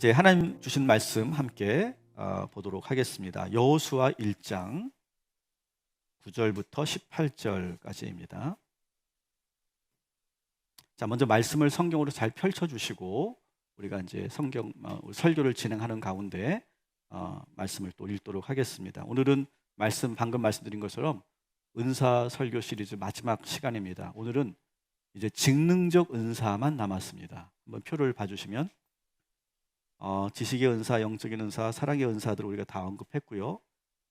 이제 하나님 주신 말씀 함께 보도록 하겠습니다. 여호수아 1장 9절부터 18절까지입니다. 자, 먼저 말씀을 성경으로 잘 펼쳐 주시고 우리가 이제 성경 설교를 진행하는 가운데 말씀을 또 읽도록 하겠습니다. 오늘은 방금 말씀드린 것처럼 은사 설교 시리즈 마지막 시간입니다. 오늘은 이제 직능적 은사만 남았습니다. 한번 표를 봐주시면 지식의 은사, 영적인 은사, 사랑의 은사들을 우리가 다 언급했고요.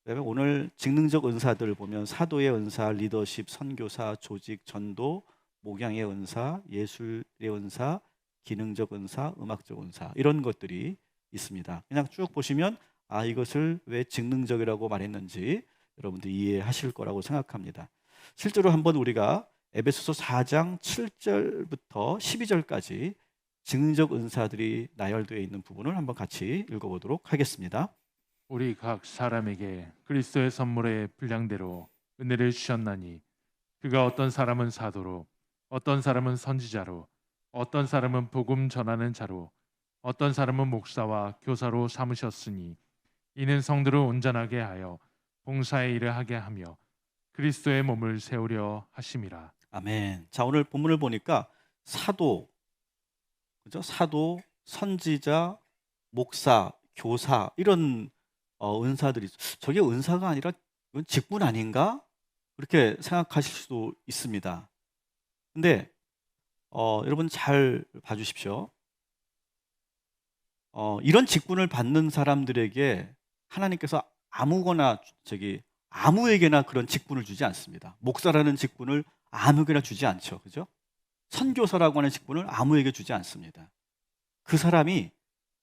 그다음에 오늘 직능적 은사들을 보면 사도의 은사, 리더십, 선교사, 조직, 전도, 목양의 은사, 예술의 은사, 기능적 은사, 음악적 은사, 이런 것들이 있습니다. 그냥 쭉 보시면 이것을 왜 직능적이라고 말했는지 여러분들이 이해하실 거라고 생각합니다. 실제로 한번 우리가 에베소서 4장 7절부터 12절까지 직능적 은사들이 나열되어 있는 부분을 한번 같이 읽어보도록 하겠습니다. 우리 각 사람에게 그리스도의 선물의 분량대로 은혜를 주셨나니 그가 어떤 사람은 사도로, 어떤 사람은 선지자로, 어떤 사람은 복음 전하는 자로, 어떤 사람은 목사와 교사로 삼으셨으니 이는 성도를 온전하게 하여 봉사의 일을 하게 하며 그리스도의 몸을 세우려 하심이라. 아멘. 자, 오늘 본문을 보니까 사도, 그죠? 사도, 선지자, 목사, 교사, 이런 은사들이, 저게 은사가 아니라 이건 직분 아닌가? 그렇게 생각하실 수도 있습니다. 근데 여러분 잘 봐주십시오. 이런 직분을 받는 사람들에게 하나님께서 아무에게나 그런 직분을 주지 않습니다. 목사라는 직분을 아무에게나 주지 않죠. 그죠? 선교사라고 하는 직분을 아무에게 주지 않습니다. 그 사람이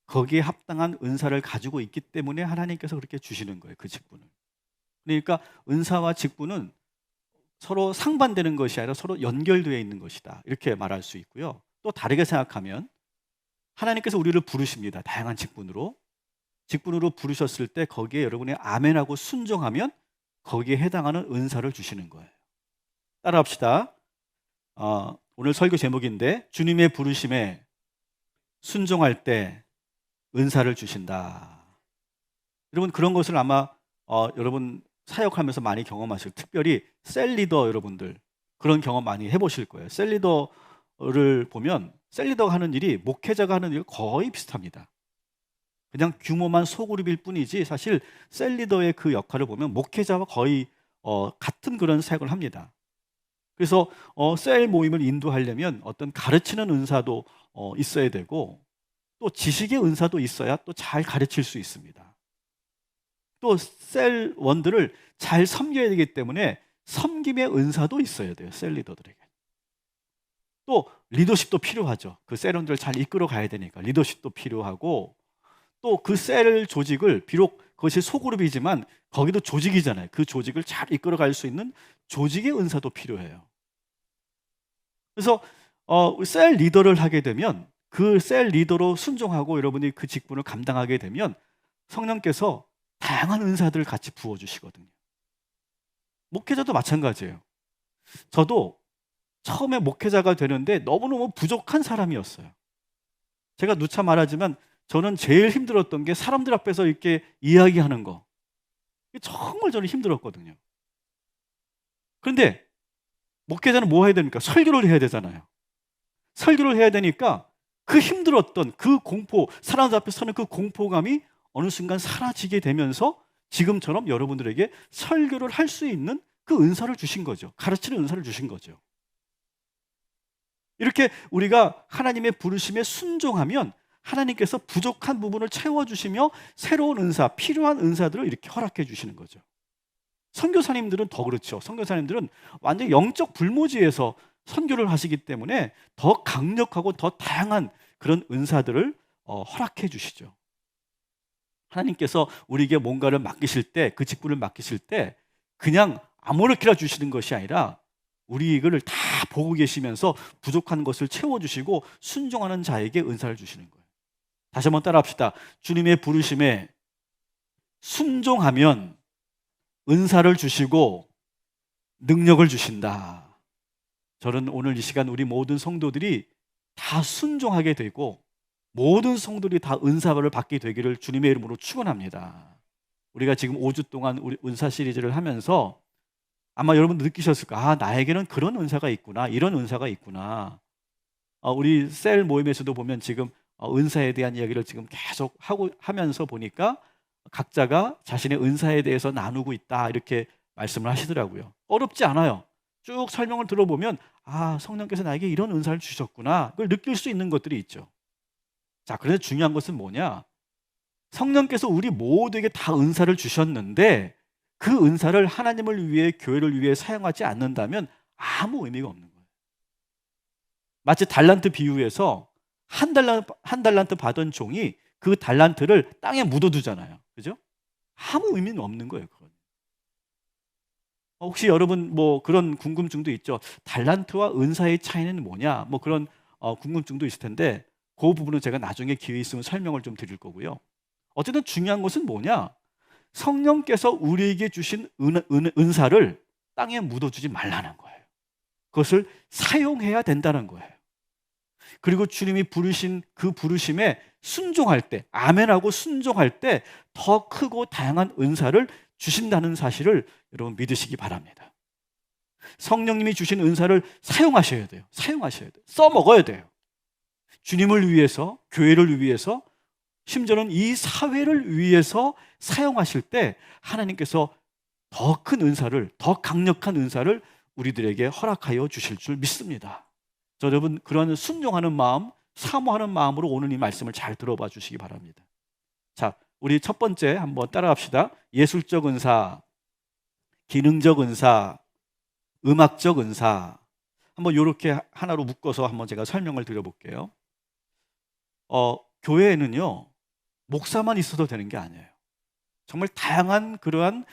거기에 합당한 은사를 가지고 있기 때문에 하나님께서 그렇게 주시는 거예요. 그 직분을. 그러니까 은사와 직분은 서로 상반되는 것이 아니라 서로 연결되어 있는 것이다, 이렇게 말할 수 있고요. 또 다르게 생각하면 하나님께서 우리를 부르십니다. 다양한 직분으로 부르셨을 때 거기에 여러분이 아멘하고 순종하면 거기에 해당하는 은사를 주시는 거예요. 따라합시다. 오늘 설교 제목인데, 주님의 부르심에 순종할 때 은사를 주신다. 여러분, 그런 것을 아마 여러분 사역하면서 많이 경험하실, 특별히 셀 리더 여러분들 그런 경험 많이 해보실 거예요. 셀 리더를 보면 셀 리더가 하는 일이 목회자가 하는 일 거의 비슷합니다. 그냥 규모만 소그룹일 뿐이지 사실 셀 리더의 그 역할을 보면 목회자와 거의 같은 그런 사역을 합니다. 그래서 셀 모임을 인도하려면 어떤 가르치는 은사도 있어야 되고, 또 지식의 은사도 있어야 또 잘 가르칠 수 있습니다. 또 셀원들을 잘 섬겨야 되기 때문에 섬김의 은사도 있어야 돼요. 셀 리더들에게. 또 리더십도 필요하죠. 그 셀원들을 잘 이끌어 가야 되니까 리더십도 필요하고, 또 그 셀 조직을, 비록 그것이 소그룹이지만 거기도 조직이잖아요. 그 조직을 잘 이끌어 갈 수 있는 조직의 은사도 필요해요. 그래서 셀 리더를 하게 되면, 그 셀 리더로 순종하고 여러분이 그 직분을 감당하게 되면 성령께서 다양한 은사들을 같이 부어주시거든요. 목회자도 마찬가지예요. 저도 처음에 목회자가 되는데 너무너무 부족한 사람이었어요. 제가 누차 말하지만 저는 제일 힘들었던 게 사람들 앞에서 이렇게 이야기하는 거. 정말 저는 힘들었거든요. 그런데 목회자는 뭐 해야 됩니까? 설교를 해야 되잖아요. 설교를 해야 되니까 그 힘들었던 그 공포, 사람들 앞에 서는 그 공포감이 어느 순간 사라지게 되면서 지금처럼 여러분들에게 설교를 할 수 있는 그 은사를 주신 거죠. 가르치는 은사를 주신 거죠. 이렇게 우리가 하나님의 부르심에 순종하면 하나님께서 부족한 부분을 채워주시며 새로운 은사, 필요한 은사들을 이렇게 허락해 주시는 거죠. 선교사님들은 더 그렇죠. 선교사님들은 완전 영적 불모지에서 선교를 하시기 때문에 더 강력하고 더 다양한 그런 은사들을 허락해 주시죠. 하나님께서 우리에게 뭔가를 맡기실 때, 그 직분을 맡기실 때 그냥 아무렇게나 주시는 것이 아니라 우리 이거를 다 보고 계시면서 부족한 것을 채워주시고 순종하는 자에게 은사를 주시는 거예요. 다시 한번 따라합시다. 주님의 부르심에 순종하면 은사를 주시고 능력을 주신다. 저는 오늘 이 시간 우리 모든 성도들이 다 순종하게 되고 모든 성도들이 다 은사를 받게 되기를 주님의 이름으로 축원합니다. 우리가 지금 5주 동안 우리 은사 시리즈를 하면서 아마 여러분도 느끼셨을 거예요. 아, 나에게는 그런 은사가 있구나. 이런 은사가 있구나. 우리 셀 모임에서도 보면 지금 은사에 대한 이야기를 지금 계속 하면서 보니까 각자가 자신의 은사에 대해서 나누고 있다 이렇게 말씀을 하시더라고요. 어렵지 않아요. 쭉 설명을 들어보면 아, 성령께서 나에게 이런 은사를 주셨구나. 그걸 느낄 수 있는 것들이 있죠. 자, 그런데 중요한 것은 뭐냐? 성령께서 우리 모두에게 다 은사를 주셨는데 그 은사를 하나님을 위해 교회를 위해 사용하지 않는다면 아무 의미가 없는 거예요. 마치 달란트 비유에서 한 달란트 받은 종이 그 달란트를 땅에 묻어두잖아요. 그죠? 아무 의미는 없는 거예요. 그건. 혹시 여러분 뭐 그런 궁금증도 있죠. 달란트와 은사의 차이는 뭐냐? 뭐 그런 궁금증도 있을 텐데 그 부분은 제가 나중에 기회 있으면 설명을 좀 드릴 거고요. 어쨌든 중요한 것은 뭐냐? 성령께서 우리에게 주신 은사를 땅에 묻어주지 말라는 거예요. 그것을 사용해야 된다는 거예요. 그리고 주님이 부르신 그 부르심에 순종할 때, 아멘하고 순종할 때 더 크고 다양한 은사를 주신다는 사실을 여러분 믿으시기 바랍니다. 성령님이 주신 은사를 사용하셔야 돼요. 사용하셔야 돼요. 써먹어야 돼요. 주님을 위해서, 교회를 위해서, 심지어는 이 사회를 위해서 사용하실 때 하나님께서 더 큰 은사를, 더 강력한 은사를 우리들에게 허락하여 주실 줄 믿습니다. 여러분 그런 순종하는 마음, 사모하는 마음으로 오늘 이 말씀을 잘 들어봐 주시기 바랍니다. 자, 우리 첫 번째 한번 따라갑시다. 예술적 은사, 기능적 은사, 음악적 은사. 한번 이렇게 하나로 묶어서 한번 제가 설명을 드려볼게요. 교회에는요 목사만 있어도 되는 게 아니에요. 정말 다양한 그러한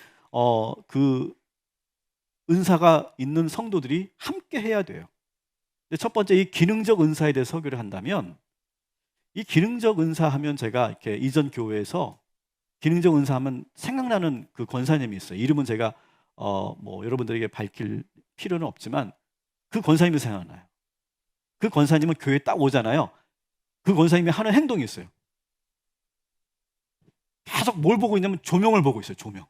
그 은사가 있는 성도들이 함께 해야 돼요. 첫 번째 이 기능적 은사에 대해 설교를 한다면, 이 기능적 은사 하면 제가 이렇게 이전 교회에서 기능적 은사 하면 생각나는 그 권사님이 있어요. 이름은 제가 뭐 여러분들에게 밝힐 필요는 없지만 그 권사님이 생각나요. 그 권사님은 교회에 딱 오잖아요. 그 권사님이 하는 행동이 있어요. 계속 뭘 보고 있냐면 조명을 보고 있어요. 조명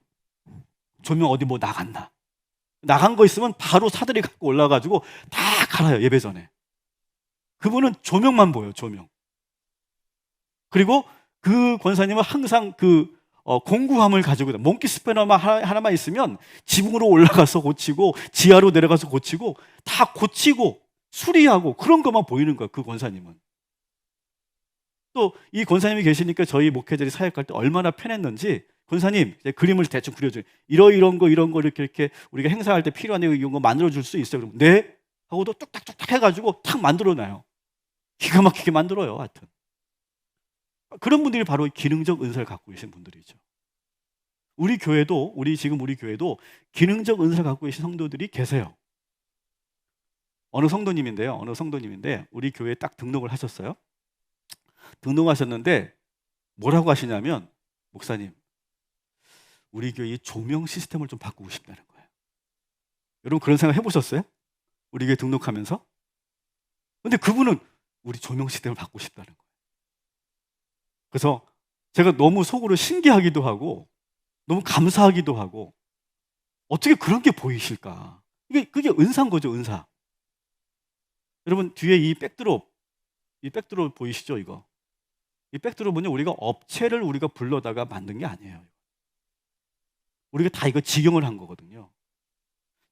어디 뭐 나갔나. 나간 거 있으면 바로 사들이 갖고 올라가지고 다 갈아요. 예배 전에. 그분은 조명만 보여요. 조명. 그리고 그 권사님은 항상 그 공구함을 가지고 몽키 스패너만 하나만 있으면 지붕으로 올라가서 고치고 지하로 내려가서 고치고 다 고치고 수리하고 그런 것만 보이는 거예요. 그 권사님은. 또 이 권사님이 계시니까 저희 목회자들이 사역할 때 얼마나 편했는지, 권사님 그림을 대충 그려줘요. 이런 거 이렇게 우리가 행사할 때 필요한 이런 거 만들어줄 수 있어요. 그럼 네? 하고도 뚝딱뚝딱 해가지고 탁 만들어놔요. 기가 막히게 만들어요. 하여튼 그런 분들이 바로 기능적 은사를 갖고 계신 분들이죠. 우리 교회도 기능적 은사를 갖고 계신 성도들이 계세요. 어느 성도님인데 우리 교회에 딱 등록을 하셨어요. 등록하셨는데 뭐라고 하시냐면, 목사님 우리 교회 조명 시스템을 좀 바꾸고 싶다는 거예요. 여러분 그런 생각 해보셨어요? 우리 교회 등록하면서? 근데 그분은 우리 조명 시스템을 바꾸고 싶다는 거예요. 그래서 제가 너무 속으로 신기하기도 하고 너무 감사하기도 하고, 어떻게 그런 게 보이실까? 그게 은사인 거죠, 은사. 여러분 뒤에 이 백드롭 보이시죠? 이 백드롭은요 우리가 업체를 우리가 불러다가 만든 게 아니에요. 우리가 다 이거 직영을 한 거거든요.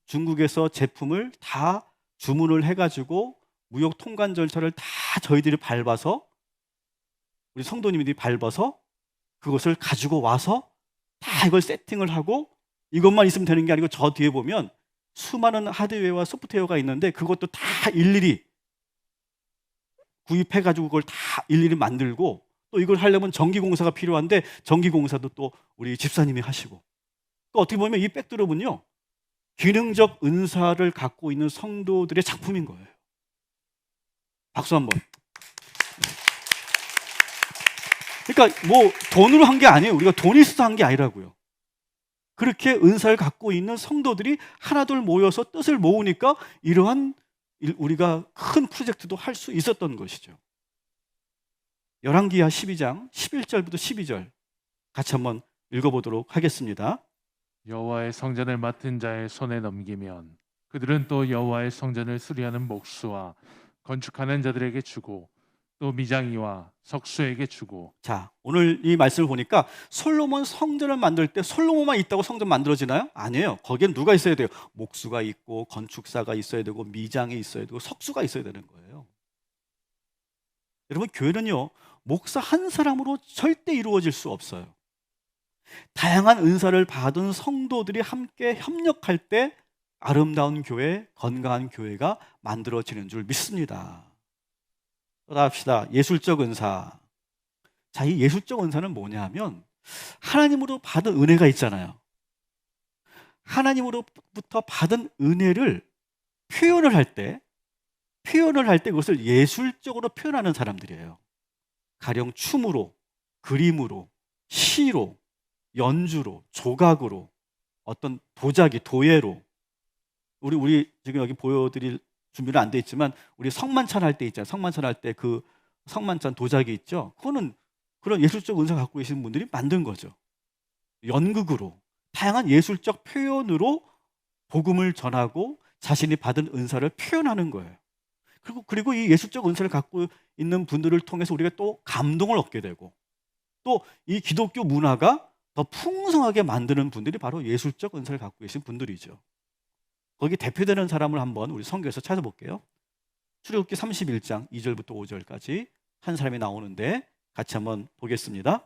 중국에서 제품을 다 주문을 해가지고 무역 통관 절차를 다 저희들이 밟아서, 우리 성도님들이 밟아서 그것을 가지고 와서 다 이걸 세팅을 하고, 이것만 있으면 되는 게 아니고 저 뒤에 보면 수많은 하드웨어와 소프트웨어가 있는데 그것도 다 일일이 구입해가지고 그걸 다 일일이 만들고, 또 이걸 하려면 전기공사가 필요한데 전기공사도 또 우리 집사님이 하시고. 그러니까 어떻게 보면 이 백드롭은요 기능적 은사를 갖고 있는 성도들의 작품인 거예요. 박수 한번. 그러니까 뭐 돈으로 한 게 아니에요. 우리가 돈이 있어서 한 게 아니라고요. 그렇게 은사를 갖고 있는 성도들이 하나둘 모여서 뜻을 모으니까 이러한 우리가 큰 프로젝트도 할 수 있었던 것이죠. 열왕기하 12장 11절부터 12절 같이 한번 읽어보도록 하겠습니다. 여호와의 성전을 맡은 자의 손에 넘기면 그들은 또 여호와의 성전을 수리하는 목수와 건축하는 자들에게 주고 또 미장이와 석수에게 주고. 자, 오늘 이 말씀을 보니까 솔로몬 성전을 만들 때 솔로몬만 있다고 성전 만들어지나요? 아니에요. 거기엔 누가 있어야 돼요? 목수가 있고 건축사가 있어야 되고 미장이 있어야 되고 석수가 있어야 되는 거예요. 여러분, 교회는요, 목사 한 사람으로 절대 이루어질 수 없어요. 다양한 은사를 받은 성도들이 함께 협력할 때 아름다운 교회, 건강한 교회가 만들어지는 줄 믿습니다. 따라합시다. 예술적 은사. 자, 이 예술적 은사는 뭐냐 하면 하나님으로 받은 은혜가 있잖아요. 하나님으로부터 받은 은혜를 표현을 할 때 그것을 예술적으로 표현하는 사람들이에요. 가령 춤으로, 그림으로, 시로, 연주로, 조각으로, 어떤 도자기, 도예로. 우리 지금 여기 보여드릴 준비는 안 돼 있지만 우리 성만찬 할 때 있잖아요. 성만찬 할 때 그 성만찬 도자기 있죠. 그거는 그런 예술적 은사 갖고 계신 분들이 만든 거죠. 연극으로, 다양한 예술적 표현으로 복음을 전하고 자신이 받은 은사를 표현하는 거예요. 그리고 이 예술적 은사를 갖고 있는 분들을 통해서 우리가 또 감동을 얻게 되고 또 이 기독교 문화가 더 풍성하게 만드는 분들이 바로 예술적 은사를 갖고 계신 분들이죠. 거기 대표되는 사람을 한번 우리 성경에서 찾아볼게요. 출애굽기 31장 2절부터 5절까지 한 사람이 나오는데 같이 한번 보겠습니다.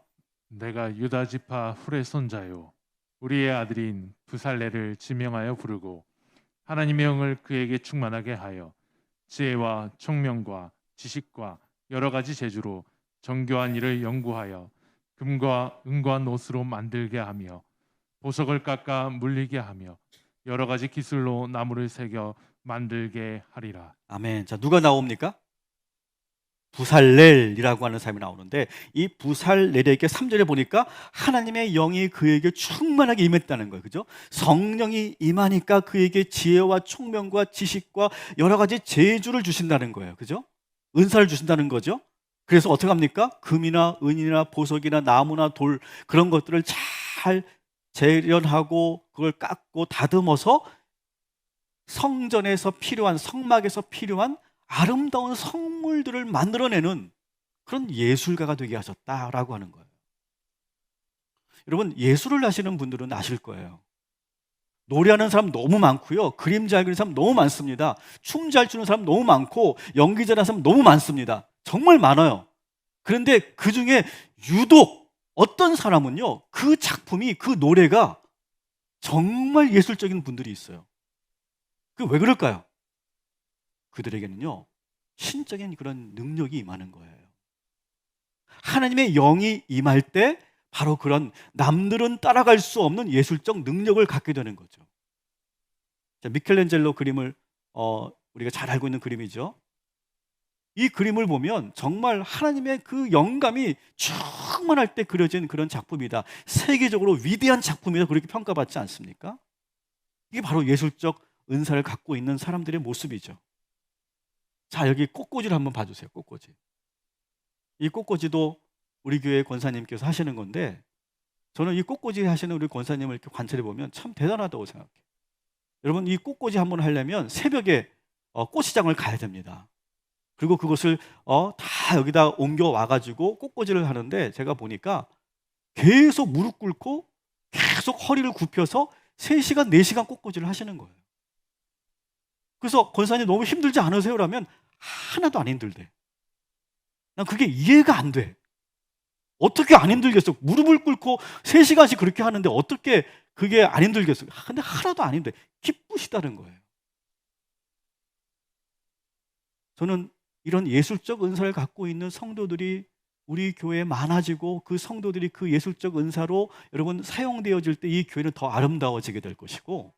내가 유다 지파 훌의 손자요 우리의 아들인 부살레를 지명하여 부르고 하나님의 영을 그에게 충만하게 하여 지혜와 총명과 지식과 여러 가지 재주로 정교한 일을 연구하여 금과 은과 노스로 만들게 하며 보석을 깎아 물리게 하며 여러 가지 기술로 나무를 새겨 만들게 하리라. 아멘. 자, 누가 나옵니까? 부살렐이라고 하는 사람이 나오는데 이 부살렐에게 3절에 보니까 하나님의 영이 그에게 충만하게 임했다는 거예요. 그죠? 성령이 임하니까 그에게 지혜와 총명과 지식과 여러 가지 재주를 주신다는 거예요. 그죠? 은사를 주신다는 거죠. 그래서 어떻게 합니까? 금이나 은이나 보석이나 나무나 돌 그런 것들을 잘 재련하고 그걸 깎고 다듬어서 성전에서 필요한 성막에서 필요한 아름다운 성물들을 만들어내는 그런 예술가가 되게 하셨다라고 하는 거예요. 여러분, 예술을 하시는 분들은 아실 거예요. 노래하는 사람 너무 많고요. 그림 잘 그리는 사람 너무 많습니다. 춤 잘 추는 사람 너무 많고 연기 잘하는 사람 너무 많습니다. 정말 많아요. 그런데 그 중에 유독 어떤 사람은요, 그 작품이, 그 노래가 정말 예술적인 분들이 있어요. 그 왜 그럴까요? 그들에게는요, 신적인 그런 능력이 임하는 거예요. 하나님의 영이 임할 때 바로 그런 남들은 따라갈 수 없는 예술적 능력을 갖게 되는 거죠. 자, 미켈란젤로 그림을 우리가 잘 알고 있는 그림이죠. 이 그림을 보면 정말 하나님의 그 영감이 충만할 때 그려진 그런 작품이다. 세계적으로 위대한 작품이다. 그렇게 평가받지 않습니까? 이게 바로 예술적 은사를 갖고 있는 사람들의 모습이죠. 자, 여기 꽃꽂이를 한번 봐주세요. 꽃꽂이. 이 꽃꽂이도 우리 교회 권사님께서 하시는 건데 저는 이 꽃꽂이 하시는 우리 권사님을 이렇게 관찰해 보면 참 대단하다고 생각해요. 여러분, 이 꽃꽂이 한번 하려면 새벽에 꽃시장을 가야 됩니다. 그리고 그것을 다 여기다 옮겨 와가지고 꽃꽂이를 하는데 제가 보니까 계속 무릎 꿇고 계속 허리를 굽혀서 3시간, 4시간 꽃꽂이를 하시는 거예요. 그래서 권사님 너무 힘들지 않으세요? 라면 하나도 안 힘들대. 난 그게 이해가 안 돼. 어떻게 안 힘들겠어? 무릎을 꿇고 3시간씩 그렇게 하는데 어떻게 그게 안 힘들겠어? 근데 하나도 안 힘들대. 기쁘시다는 거예요. 저는 이런 예술적 은사를 갖고 있는 성도들이 우리 교회에 많아지고 그 성도들이 그 예술적 은사로 여러분 사용되어질 때 이 교회는 더 아름다워지게 될 것이고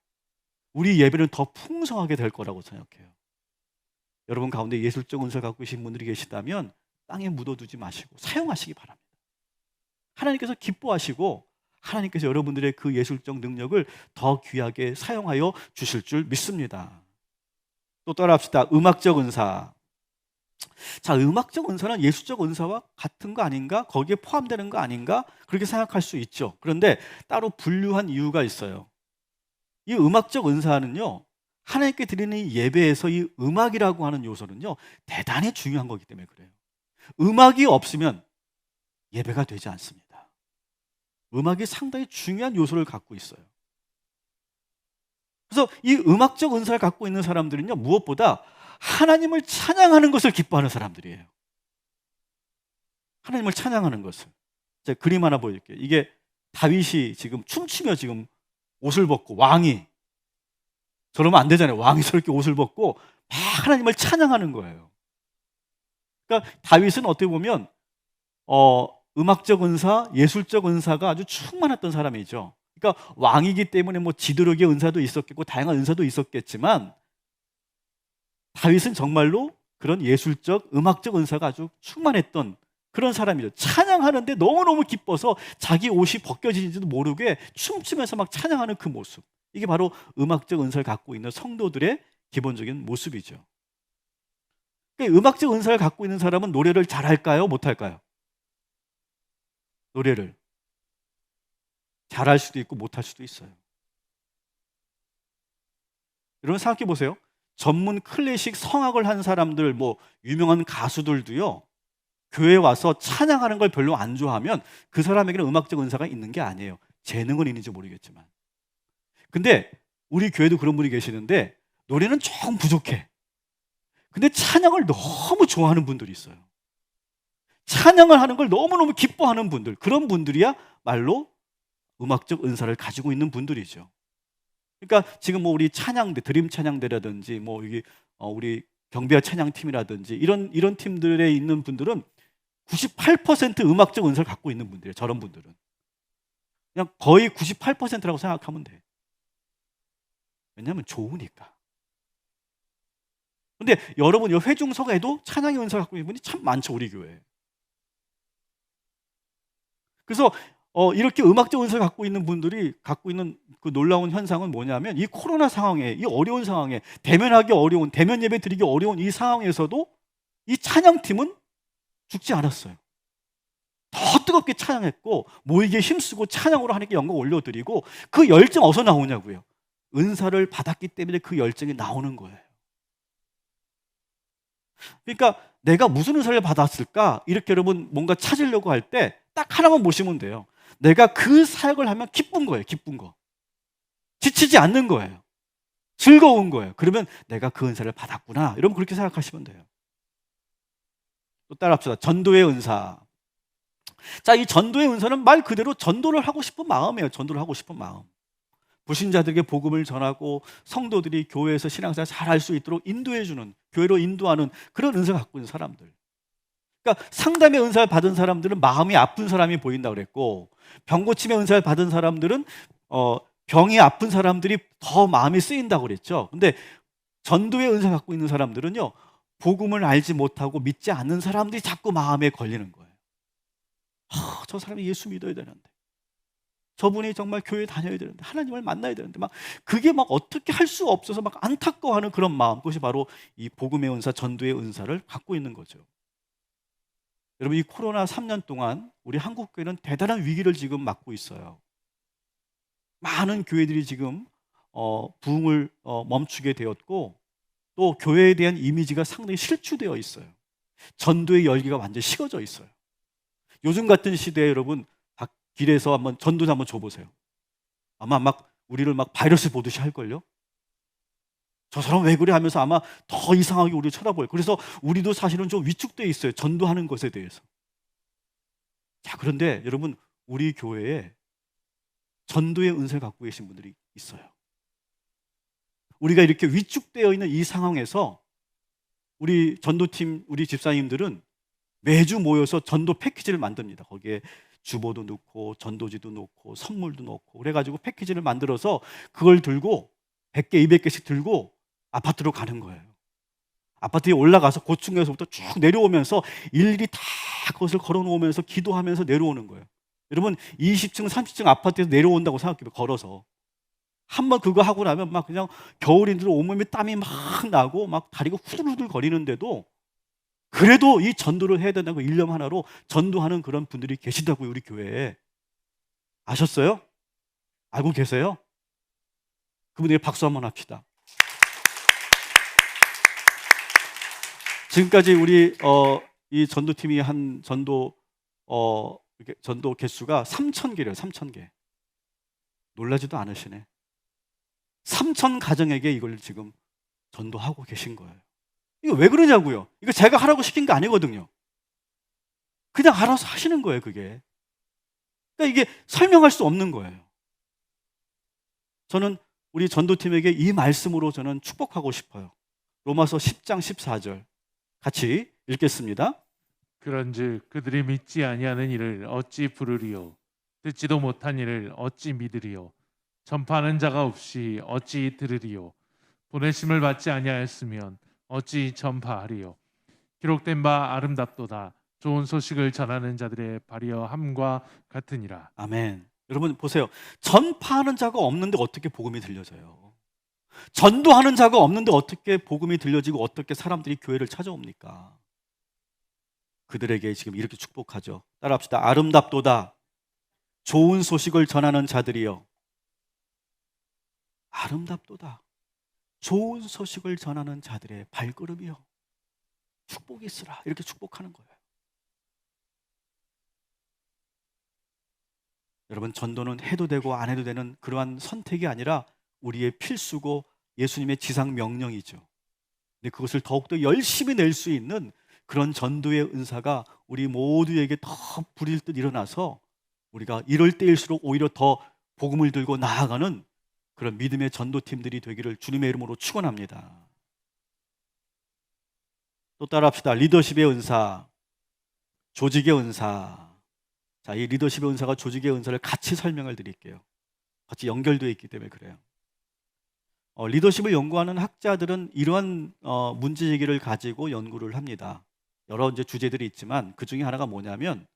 우리 예배는 더 풍성하게 될 거라고 생각해요. 여러분 가운데 예술적 은사를 갖고 계신 분들이 계시다면 땅에 묻어두지 마시고 사용하시기 바랍니다. 하나님께서 기뻐하시고 하나님께서 여러분들의 그 예술적 능력을 더 귀하게 사용하여 주실 줄 믿습니다. 또 따라합시다. 음악적 은사. 자, 음악적 은사는 예술적 은사와 같은 거 아닌가? 거기에 포함되는 거 아닌가? 그렇게 생각할 수 있죠. 그런데 따로 분류한 이유가 있어요. 이 음악적 은사는요, 하나님께 드리는 이 예배에서 이 음악이라고 하는 요소는요, 대단히 중요한 거기 때문에 그래요. 음악이 없으면 예배가 되지 않습니다. 음악이 상당히 중요한 요소를 갖고 있어요. 그래서 이 음악적 은사를 갖고 있는 사람들은요, 무엇보다 하나님을 찬양하는 것을 기뻐하는 사람들이에요. 하나님을 찬양하는 것을. 제가 그림 하나 보여드릴게요. 이게 다윗이 지금 춤추며 지금 옷을 벗고, 왕이 저러면 안 되잖아요. 왕이 저렇게 옷을 벗고 막 하나님을 찬양하는 거예요. 그러니까 다윗은 어떻게 보면 음악적 은사, 예술적 은사가 아주 충만했던 사람이죠. 그러니까 왕이기 때문에 뭐 지도력의 은사도 있었겠고 다양한 은사도 있었겠지만, 다윗은 정말로 그런 예술적, 음악적 은사가 아주 충만했던 그런 사람이죠. 찬양하는데 너무너무 기뻐서 자기 옷이 벗겨지는지도 모르게 춤추면서 막 찬양하는 그 모습. 이게 바로 음악적 은사를 갖고 있는 성도들의 기본적인 모습이죠. 그러니까 음악적 은사를 갖고 있는 사람은 노래를 잘할까요? 못할까요? 노래를 잘할 수도 있고 못할 수도 있어요. 여러분 생각해 보세요. 전문 클래식 성악을 한 사람들, 뭐 유명한 가수들도요, 교회에 와서 찬양하는 걸 별로 안 좋아하면 그 사람에게는 음악적 은사가 있는 게 아니에요. 재능은 있는지 모르겠지만. 근데 우리 교회도 그런 분이 계시는데 노래는 조금 부족해. 근데 찬양을 너무 좋아하는 분들이 있어요. 찬양을 하는 걸 너무너무 기뻐하는 분들, 그런 분들이야 말로 음악적 은사를 가지고 있는 분들이죠. 그러니까 지금 뭐 우리 찬양대, 드림 찬양대라든지 뭐 여기 우리 경배와 찬양팀이라든지 이런 팀들에 있는 분들은 98% 음악적 은사를 갖고 있는 분들이에요. 저런 분들은 그냥 거의 98%라고 생각하면 돼. 왜냐하면 좋으니까. 근데 여러분, 이 회중석에도 찬양의 은사를 갖고 있는 분이 참 많죠, 우리 교회에. 그래서 이렇게 음악적 은사를 갖고 있는 분들이 갖고 있는 그 놀라운 현상은 뭐냐면, 이 코로나 상황에, 이 어려운 상황에, 대면하기 어려운, 대면 예배 드리기 어려운 이 상황에서도 이 찬양팀은 죽지 않았어요. 더 뜨겁게 찬양했고, 모이게 힘쓰고 찬양으로 하나님께 영광 올려드리고, 그 열정 어디서 나오냐고요. 은사를 받았기 때문에 그 열정이 나오는 거예요. 그러니까 내가 무슨 은사를 받았을까? 이렇게 여러분 뭔가 찾으려고 할 때 딱 하나만 보시면 돼요. 내가 그 사역을 하면 기쁜 거예요. 기쁜 거. 지치지 않는 거예요. 즐거운 거예요. 그러면 내가 그 은사를 받았구나. 여러분 그렇게 생각하시면 돼요. 또 따라합시다. 전도의 은사. 자, 이 전도의 은사는 말 그대로 전도를 하고 싶은 마음이에요. 전도를 하고 싶은 마음. 불신자들에게 복음을 전하고 성도들이 교회에서 신앙생활 잘 할 수 있도록 인도해주는, 교회로 인도하는 그런 은사를 갖고 있는 사람들. 그러니까 상담의 은사를 받은 사람들은 마음이 아픈 사람이 보인다 그랬고, 병고침의 은사를 받은 사람들은 병이 아픈 사람들이 더 마음이 쓰인다고 그랬죠. 근데 전도의 은사를 갖고 있는 사람들은요, 복음을 알지 못하고 믿지 않는 사람들이 자꾸 마음에 걸리는 거예요. 저 사람이 예수 믿어야 되는데, 저분이 정말 교회 다녀야 되는데, 하나님을 만나야 되는데, 막 그게 막 어떻게 할 수 없어서 막 안타까워하는 그런 마음, 그것이 바로 이 복음의 은사, 전도의 은사를 갖고 있는 거죠. 여러분, 이 코로나 3년 동안 우리 한국 교회는 대단한 위기를 지금 맞고 있어요. 많은 교회들이 지금 부흥을 멈추게 되었고, 또 교회에 대한 이미지가 상당히 실추되어 있어요. 전도의 열기가 완전히 식어져 있어요. 요즘 같은 시대에 여러분 길에서 한번 전도 한번 줘보세요. 아마 막 우리를 막 바이러스 보듯이 할걸요. 저 사람 왜 그래 하면서 아마 더 이상하게 우리를 쳐다보여요. 그래서 우리도 사실은 좀 위축되어 있어요. 전도하는 것에 대해서. 자, 그런데 여러분, 우리 교회에 전도의 은사를 갖고 계신 분들이 있어요. 우리가 이렇게 위축되어 있는 이 상황에서 우리 전도팀, 우리 집사님들은 매주 모여서 전도 패키지를 만듭니다. 거기에 주보도 넣고 전도지도 넣고 선물도 넣고 그래가지고 패키지를 만들어서 그걸 들고 100개, 200개씩 들고 아파트로 가는 거예요. 아파트에 올라가서 고층에서부터 쭉 내려오면서 일일이 다 그것을 걸어놓으면서 기도하면서 내려오는 거예요. 여러분, 20층, 30층 아파트에서 내려온다고 생각해요. 걸어서. 한번 그거 하고 나면 막 그냥 겨울인들 온몸에 땀이 막 나고 막 다리가 후들후들 거리는데도 그래도 이 전도를 해야 된다고 일념 하나로 전도하는 그런 분들이 계시다고요, 우리 교회에. 아셨어요? 알고 계세요? 그분에게 박수 한번 합시다. 지금까지 우리 이 전도팀이 한 이렇게 전도 개수가 3,000개래요. 3,000개. 놀라지도 않으시네. 3,000 가정에게 이걸 지금 전도하고 계신 거예요. 이거 왜 그러냐고요? 이거 제가 하라고 시킨 거 아니거든요. 그냥 알아서 하시는 거예요, 그게. 그러니까 이게 설명할 수 없는 거예요. 저는 우리 전도팀에게 이 말씀으로 저는 축복하고 싶어요. 로마서 10장 14절 같이 읽겠습니다. 그런즉 그들이 믿지 아니하는 일을 어찌 부르리요 듣지도 못한 일을 어찌 믿으리요 전파하는 자가 없이 어찌 들으리요 보내심을 받지 아니하였으면 어찌 전파하리요 기록된 바 아름답도다 좋은 소식을 전하는 자들의 발휘함과 같으니라. 아멘. 여러분 보세요. 전파하는 자가 없는데 어떻게 복음이 들려져요? 전도하는 자가 없는데 어떻게 복음이 들려지고 어떻게 사람들이 교회를 찾아옵니까? 그들에게 지금 이렇게 축복하죠. 따라합시다. 아름답도다 좋은 소식을 전하는 자들이여. 아름답도다 좋은 소식을 전하는 자들의 발걸음이여 축복이 있으라. 이렇게 축복하는 거예요. 여러분 전도는 해도 되고 안 해도 되는 그러한 선택이 아니라 우리의 필수고 예수님의 지상 명령이죠. 근데 그것을 더욱더 열심히 낼 수 있는 그런 전도의 은사가 우리 모두에게 더 부릴 듯 일어나서 우리가 이럴 때일수록 오히려 더 복음을 들고 나아가는 그런 믿음의 전도팀들이 되기를 주님의 이름으로 축원합니다. 또 따라합시다. 리더십의 은사, 조직의 은사. 자, 이 리더십의 은사가 조직의 은사를 같이 설명을 드릴게요. 같이 연결되어 있기 때문에 그래요. 리더십을 연구하는 학자들은 이러한 문제 제기를 가지고 연구를 합니다. 여러 이제 주제들이 있지만 그 중에 하나가 뭐냐면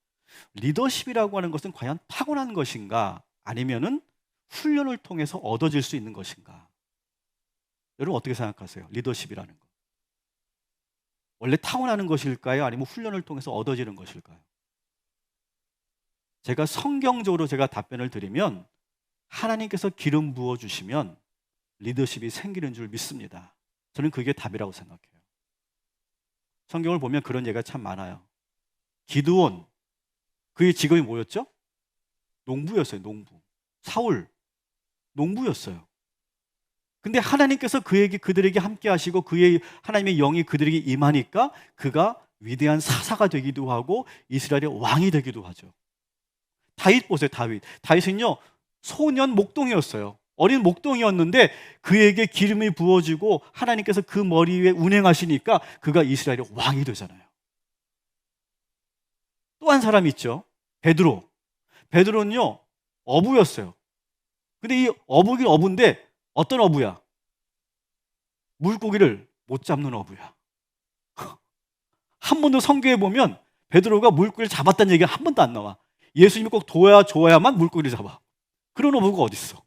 리더십이라고 하는 것은 과연 타고난 것인가 아니면은 훈련을 통해서 얻어질 수 있는 것인가? 여러분 어떻게 생각하세요? 리더십이라는 거. 원래 타고나는 것일까요? 아니면 훈련을 통해서 얻어지는 것일까요? 제가 성경적으로 제가 답변을 드리면 하나님께서 기름 부어 주시면 리더십이 생기는 줄 믿습니다. 저는 그게 답이라고 생각해요. 성경을 보면 그런 예가 참 많아요. 기드온, 그의 직업이 뭐였죠? 농부였어요. 농부. 사울, 농부였어요. 근데 하나님께서 그들에게 함께 하시고 하나님의 영이 그들에게 임하니까 그가 위대한 사사가 되기도 하고 이스라엘의 왕이 되기도 하죠. 다윗 보세요. 다윗은요 소년 목동이었어요. 어린 목동이었는데 그에게 기름이 부어지고 하나님께서 그 머리 위에 운행하시니까 그가 이스라엘의 왕이 되잖아요. 또 한 사람이 있죠. 베드로는요 어부였어요. 근데 이 어부긴 어부인데 어떤 어부야? 물고기를 못 잡는 어부야. 한 번도 성경에 보면 베드로가 물고기를 잡았다는 얘기가 한 번도 안 나와. 예수님이 꼭 줘야만 물고기를 잡아. 그런 어부가 어디 있어?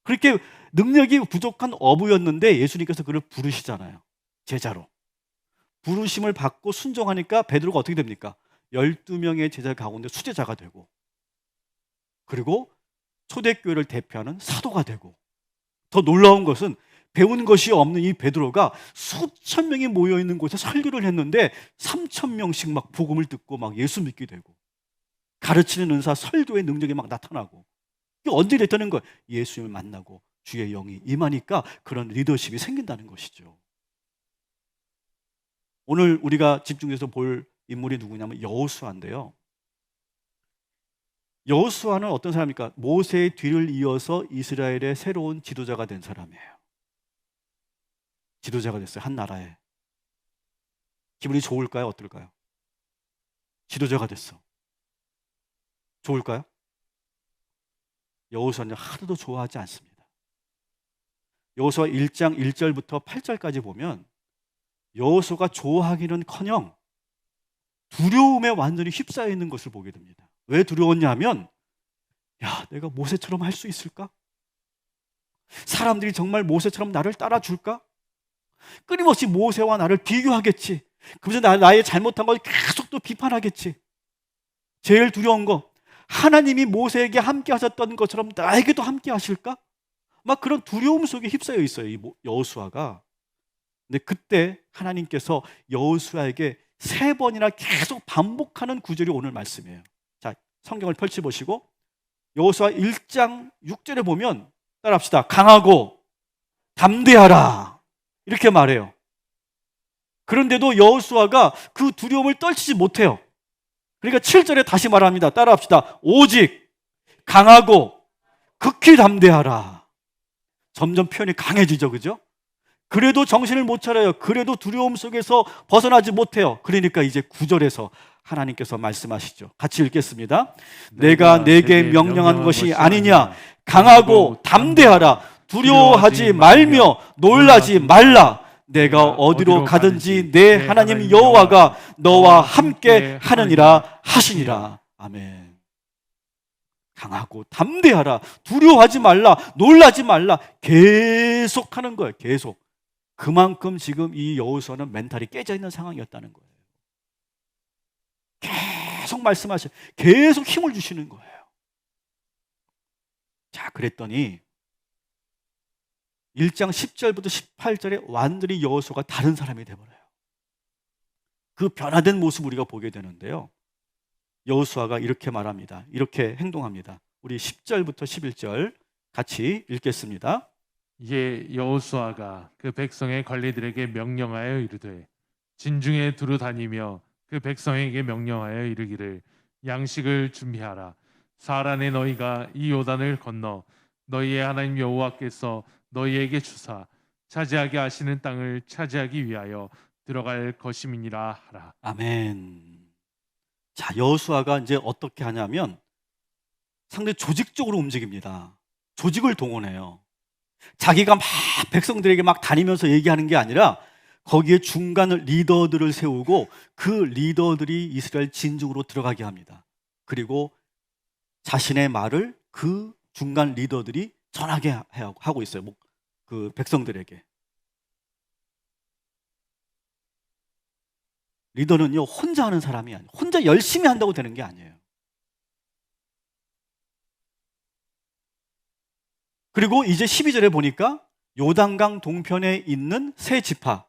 그렇게 능력이 부족한 어부였는데 예수님께서 그를 부르시잖아요. 제자로. 부르심을 받고 순종하니까 베드로가 어떻게 됩니까? 12명의 제자 가운데 수제자가 되고 그리고 초대교회를 대표하는 사도가 되고 더 놀라운 것은 배운 것이 없는 이 베드로가 수천 명이 모여있는 곳에 설교를 했는데 3,000명씩 막 복음을 듣고 막 예수 믿게 되고 가르치는 은사, 설교의 능력이 막 나타나고 이게 언제 됐다는 거예요? 예수님을 만나고 주의 영이 임하니까 그런 리더십이 생긴다는 것이죠. 오늘 우리가 집중해서 볼 인물이 누구냐면 여호수아인데요. 여호수아는 어떤 사람입니까? 모세의 뒤를 이어서 이스라엘의 새로운 지도자가 된 사람이에요. 지도자가 됐어요. 한 나라에. 기분이 좋을까요? 어떨까요? 지도자가 됐어. 좋을까요? 여호수아는 하나도 좋아하지 않습니다. 여호수아 1장 1절부터 8절까지 보면 여호수아가 좋아하기는커녕 두려움에 완전히 휩싸여 있는 것을 보게 됩니다. 왜 두려웠냐면 야, 내가 모세처럼 할 수 있을까? 사람들이 정말 모세처럼 나를 따라줄까? 끊임없이 모세와 나를 비교하겠지. 그러면서 나의 잘못한 걸 계속 또 비판하겠지. 제일 두려운 거, 하나님이 모세에게 함께 하셨던 것처럼 나에게도 함께 하실까? 막 그런 두려움 속에 휩싸여 있어요, 이 여호수아가. 근데 그때 하나님께서 여호수아에게 3번이나 계속 반복하는 구절이 오늘 말씀이에요. 자, 성경을 펼쳐 보시고 여호수아 1장 6절에 보면 따라합시다. 강하고 담대하라, 이렇게 말해요. 그런데도 여호수아가 그 두려움을 떨치지 못해요. 그러니까 7절에 다시 말합니다. 따라합시다. 오직 강하고 극히 담대하라. 점점 표현이 강해지죠, 그죠? 그래도 정신을 못 차려요. 그래도 두려움 속에서 벗어나지 못해요. 그러니까 이제 9절에서 하나님께서 말씀하시죠. 같이 읽겠습니다. 내가 내게 명령한 것이 아니냐. 강하고 담대하라. 두려워하지 말며 놀라지 말라. 내가 어디로 가든지 내 하나님 여호와가 너와 함께 하느니라 하시니라. 아멘. 강하고 담대하라. 두려워하지 말라. 놀라지 말라. 계속 하는 거예요. 계속. 그만큼 지금 이 여호수아는 멘탈이 깨져 있는 상황이었다는 거예요. 계속 말씀하셔. 계속 힘을 주시는 거예요. 자, 그랬더니 1장 10절부터 18절에 완전히 여호수아가 다른 사람이 되어버려요. 그 변화된 모습 우리가 보게 되는데요. 여호수아가 이렇게 말합니다. 이렇게 행동합니다. 우리 10절부터 11절 같이 읽겠습니다. 이에 여호수아가 그 백성의 관리들에게 명령하여 이르되 진중에 두루 다니며 그 백성에게 명령하여 이르기를 양식을 준비하라. 사흘 안에 너희가 이 요단을 건너 너희의 하나님 여호와께서 너희에게 주사 차지하게 하시는 땅을 차지하기 위하여 들어갈 것임이니라 하라. 아멘. 자, 여호수아가 이제 어떻게 하냐면 상당히 조직적으로 움직입니다. 조직을 동원해요. 자기가 막 백성들에게 막 다니면서 얘기하는 게 아니라 거기에 중간 리더들을 세우고 그 리더들이 이스라엘 진중으로 들어가게 합니다. 그리고 자신의 말을 그 중간 리더들이 전하게 하고 있어요. 그 백성들에게. 리더는요, 혼자 하는 사람이 아니에요. 혼자 열심히 한다고 되는 게 아니에요. 그리고 이제 12절에 보니까 요단강 동편에 있는 세 지파,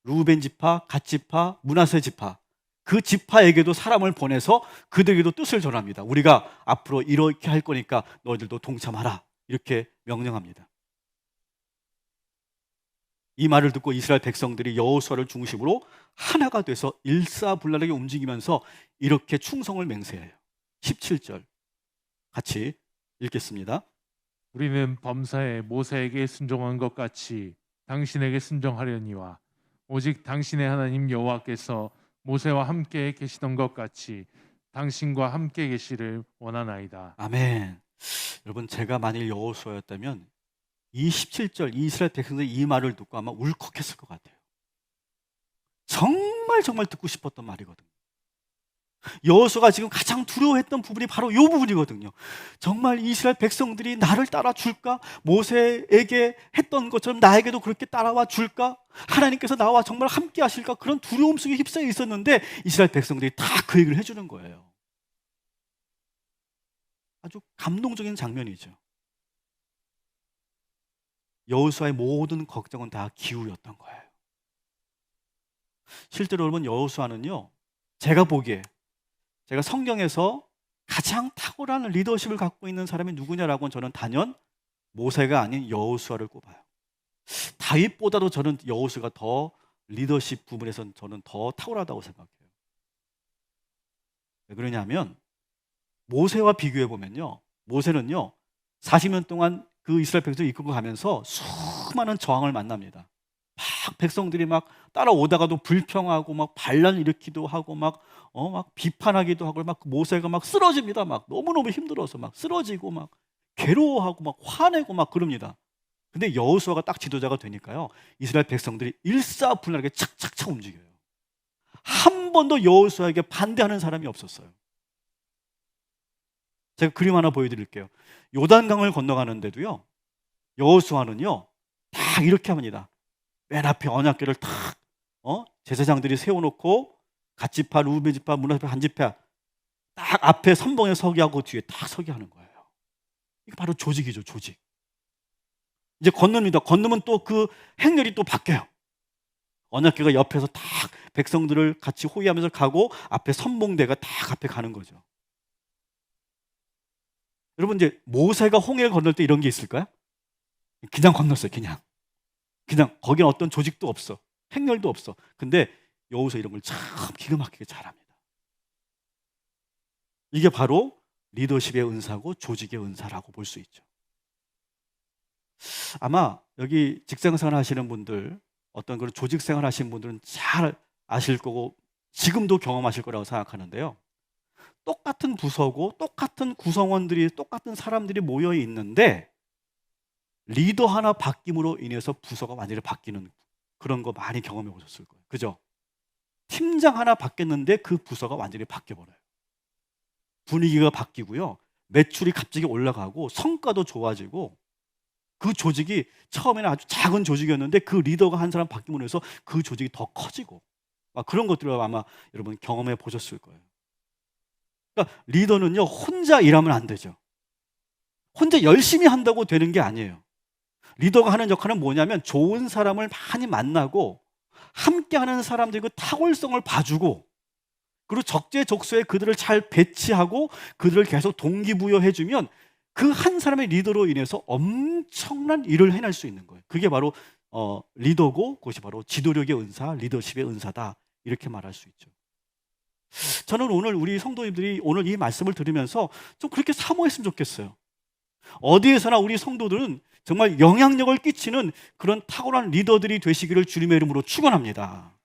루벤 지파, 갓 지파, 므낫세 지파, 그 지파에게도 사람을 보내서 그들에게도 뜻을 전합니다. 우리가 앞으로 이렇게 할 거니까 너희들도 동참하라, 이렇게 명령합니다. 이 말을 듣고 이스라엘 백성들이 여호수아를 중심으로 하나가 돼서 일사불란하게 움직이면서 이렇게 충성을 맹세해요. 17절 같이 읽겠습니다. 우리는 범사에 모세에게 순종한 것 같이 당신에게 순종하려니와 오직 당신의 하나님 여호와께서 모세와 함께 계시던 것 같이 당신과 함께 계시를 원하나이다. 아멘. 여러분, 제가 만일 여호수아였다면 이 17절 이스라엘 백성들이 이 말을 듣고 아마 울컥했을 것 같아요. 정말 듣고 싶었던 말이거든요. 여호수아가 지금 가장 두려워했던 부분이 바로 이 부분이거든요. 정말 이스라엘 백성들이 나를 따라 줄까? 모세에게 했던 것처럼 나에게도 그렇게 따라와 줄까? 하나님께서 나와 정말 함께 하실까? 그런 두려움 속에 휩싸여 있었는데 이스라엘 백성들이 다 그 얘기를 해주는 거예요. 아주 감동적인 장면이죠. 여호수아의 모든 걱정은 다 기우였던 거예요. 실제로 여러분, 여호수아는요, 제가 보기에 제가 성경에서 가장 탁월한 리더십을 갖고 있는 사람이 누구냐라고는 저는 단연 모세가 아닌 여호수아를 꼽아요. 다윗보다도 저는 여호수아가 더 리더십 부분에서는 저는 더 탁월하다고 생각해요. 왜 그러냐면 모세와 비교해 보면요, 모세는요 40년 동안 그 이스라엘 백성을 이끌고 가면서 수많은 저항을 만납니다. 막 백성들이 막 따라오다가도 불평하고 막 반란 일으키기도 하고 막 비판하기도 하고 막 모세가 막 쓰러집니다. 막 너무너무 힘들어서 막 쓰러지고 막 괴로워하고 막 화내고 막 그럽니다. 근데 여호수아가 딱 지도자가 되니까요, 이스라엘 백성들이 일사불란하게 착착착 움직여요. 한 번도 여호수아에게 반대하는 사람이 없었어요. 제가 그림 하나 보여드릴게요. 요단강을 건너가는데도요, 여호수아는요 딱 이렇게 합니다. 맨 앞에 언약궤를 탁 제사장들이 세워놓고 갓지파, 루벤 지파, 문하 지파, 한 지파 딱 앞에 선봉에 서게 하고 뒤에 딱 서게 하는 거예요. 이게 바로 조직이죠, 조직. 이제 건너입니다. 건너면 또 그 행렬이 또 바뀌어요. 언약궤가 옆에서 딱 백성들을 같이 호위하면서 가고 앞에 선봉대가 딱 앞에 가는 거죠. 여러분, 이제 모세가 홍해를 건널 때 이런 게 있을까요? 그냥 건넜어요. 그냥 거기는 어떤 조직도 없어, 행렬도 없어. 근데 여호수아 이런 걸 참 기가 막히게 잘합니다. 이게 바로 리더십의 은사고 조직의 은사라고 볼 수 있죠. 아마 여기 직장생활 하시는 분들, 어떤 그런 조직생활 하시는 분들은 잘 아실 거고 지금도 경험하실 거라고 생각하는데요. 똑같은 부서고 똑같은 구성원들이, 똑같은 사람들이 모여 있는데 리더 하나 바뀜으로 인해서 부서가 완전히 바뀌는 그런 거 많이 경험해 보셨을 거예요. 그죠? 팀장 하나 바뀌었는데 그 부서가 완전히 바뀌어버려요. 분위기가 바뀌고요, 매출이 갑자기 올라가고 성과도 좋아지고, 그 조직이 처음에는 아주 작은 조직이었는데 그 리더가 한 사람 바뀜으로 해서 그 조직이 더 커지고, 그런 것들을 아마 여러분 경험해 보셨을 거예요. 그러니까 리더는요, 혼자 일하면 안 되죠. 혼자 열심히 한다고 되는 게 아니에요. 리더가 하는 역할은 뭐냐면 좋은 사람을 많이 만나고 함께하는 사람들의 그 탁월성을 봐주고, 그리고 적재적소에 그들을 잘 배치하고 그들을 계속 동기부여해주면 그 한 사람의 리더로 인해서 엄청난 일을 해낼 수 있는 거예요. 그게 바로 리더고, 그것이 바로 지도력의 은사, 리더십의 은사다, 이렇게 말할 수 있죠. 저는 오늘 우리 성도님들이 오늘 이 말씀을 들으면서 좀 그렇게 사모했으면 좋겠어요. 어디에서나 우리 성도들은 정말 영향력을 끼치는 그런 탁월한 리더들이 되시기를 주님의 이름으로 축원합니다.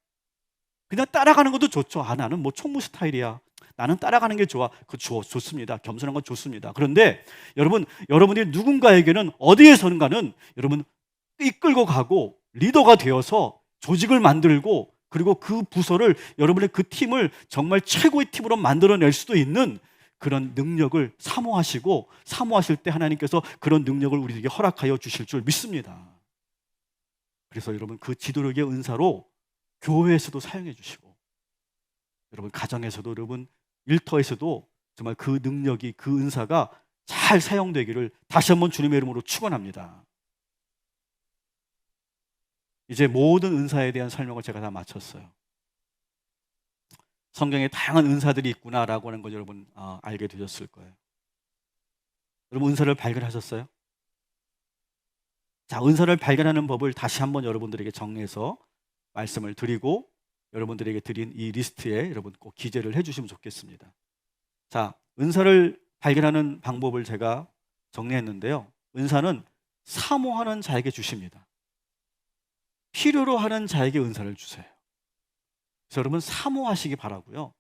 그냥 따라가는 것도 좋죠. 나는 뭐 총무 스타일이야, 나는 따라가는 게 좋아. 좋습니다. 겸손한 건 좋습니다. 그런데 여러분들이 누군가에게는 어디에선가는 여러분 이끌고 가고 리더가 되어서 조직을 만들고, 그리고 그 부서를, 여러분의 그 팀을 정말 최고의 팀으로 만들어낼 수도 있는 그런 능력을 사모하실 때 하나님께서 그런 능력을 우리에게 허락하여 주실 줄 믿습니다. 그래서 여러분 그 지도력의 은사로 교회에서도 사용해 주시고, 여러분 가정에서도, 여러분 일터에서도 정말 그 능력이, 그 은사가 잘 사용되기를 다시 한번 주님의 이름으로 축원합니다. 이제 모든 은사에 대한 설명을 제가 다 마쳤어요. 성경에 다양한 은사들이 있구나라고 하는 걸 여러분 알게 되셨을 거예요. 여러분 은사를 발견하셨어요? 자, 은사를 발견하는 법을 다시 한번 여러분들에게 정리해서 말씀을 드리고, 여러분들에게 드린 이 리스트에 여러분 꼭 기재를 해주시면 좋겠습니다. 자, 은사를 발견하는 방법을 제가 정리했는데요. 은사는 사모하는 자에게 주십니다. 필요로 하는 자에게 은사를 주세요. 그래서 여러분 사모하시기 바라고요.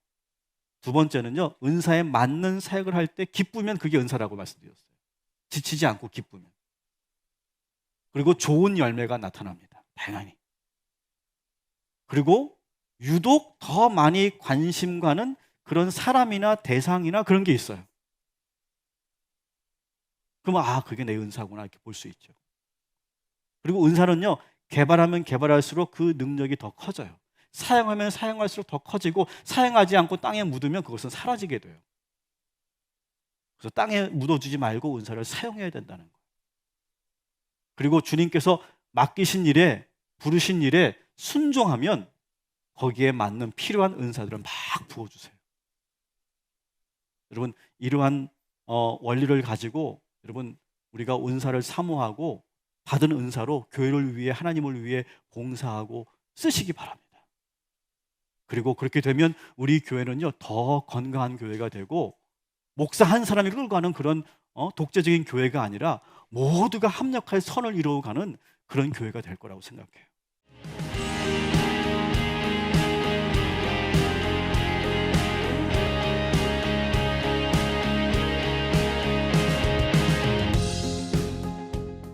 두 번째는요, 은사에 맞는 사역을 할 때 기쁘면 그게 은사라고 말씀드렸어요. 지치지 않고 기쁘면. 그리고 좋은 열매가 나타납니다. 다양하니. 그리고 유독 더 많이 관심 가는 그런 사람이나 대상이나 그런 게 있어요. 그러면 그게 내 은사구나, 이렇게 볼 수 있죠. 그리고 은사는요, 개발하면 개발할수록 그 능력이 더 커져요. 사용하면 사용할수록 더 커지고, 사용하지 않고 땅에 묻으면 그것은 사라지게 돼요. 그래서 땅에 묻어주지 말고 은사를 사용해야 된다는 거예요. 그리고 주님께서 맡기신 일에, 부르신 일에 순종하면 거기에 맞는 필요한 은사들을 막 부어주세요. 여러분 이러한 원리를 가지고 여러분 우리가 은사를 사모하고 받은 은사로 교회를 위해, 하나님을 위해 봉사하고 쓰시기 바랍니다. 그리고 그렇게 되면 우리 교회는요, 더 건강한 교회가 되고, 목사 한 사람이 끌고 가는 그런 독재적인 교회가 아니라 모두가 합력하여 선을 이루어가는 그런 교회가 될 거라고 생각해요.